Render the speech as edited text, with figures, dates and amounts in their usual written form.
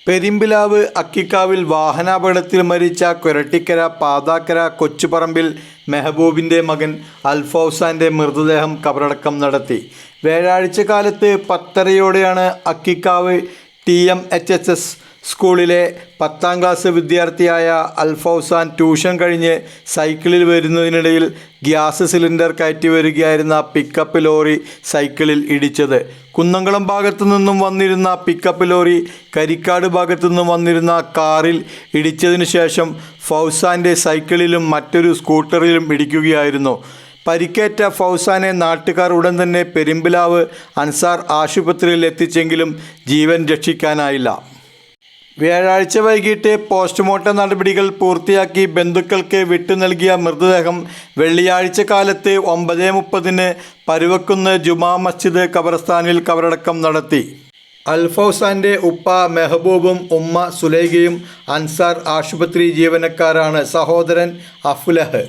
പെരുമ്പിലാവ് അക്കിക്കാവിൽ വാഹനാപകടത്തിൽ മരിച്ച കൊരട്ടിക്കര പാതാക്കര കൊച്ചുപറമ്പിൽ മെഹബൂബിൻ്റെ മകൻ അൽഫൗസാൻ്റെ മൃതദേഹം കബറടക്കം നടത്തി. വ്യാഴാഴ്ച കാലത്ത് 10:30-യോടെയാണ് അക്കിക്കാവ് TMHS സ്കൂളിലെ 10ാം ക്ലാസ് വിദ്യാർത്ഥിയായ അൽഫൗസാൻ ട്യൂഷൻ കഴിഞ്ഞ് സൈക്കിളിൽ വരുന്നതിനിടയിൽ ഗ്യാസ് സിലിണ്ടർ കയറ്റി വരികയായിരുന്ന പിക്കപ്പ് ലോറി സൈക്കിളിൽ ഇടിച്ചത്. കുന്നംകുളം ഭാഗത്തു നിന്നും വന്നിരുന്ന പിക്കപ്പ് ലോറി കരിക്കാട് ഭാഗത്തു നിന്നും വന്നിരുന്ന കാറിൽ ഇടിച്ചതിനു ശേഷം ഫൗസാൻ്റെ സൈക്കിളിലും മറ്റൊരു സ്കൂട്ടറിലും ഇടിക്കുകയായിരുന്നു. പരിക്കേറ്റ ഫൗസാനെ നാട്ടുകാർ ഉടൻ തന്നെ പെരുമ്പിലാവ് അൻസാർ ആശുപത്രിയിൽ എത്തിച്ചെങ്കിലും ജീവൻ രക്ഷിക്കാനായില്ല. വ്യാഴാഴ്ച വൈകിട്ട് പോസ്റ്റ്മോർട്ടം നടപടികൾ പൂർത്തിയാക്കി ബന്ധുക്കൾക്ക് വിട്ടു നൽകിയ മൃതദേഹം വെള്ളിയാഴ്ച കാലത്ത് 9:30-ന് പരുവക്കുന്ന് ജുമാ മസ്ജിദ് ഖബർസ്ഥാനിൽ കബറടക്കം നടത്തി. അൽഫൗസാൻ്റെ ഉപ്പ മെഹബൂബും ഉമ്മ സുലൈഖയും അൻസാർ ആശുപത്രി ജീവനക്കാരാണ്. സഹോദരൻ അഫ്ലഹ്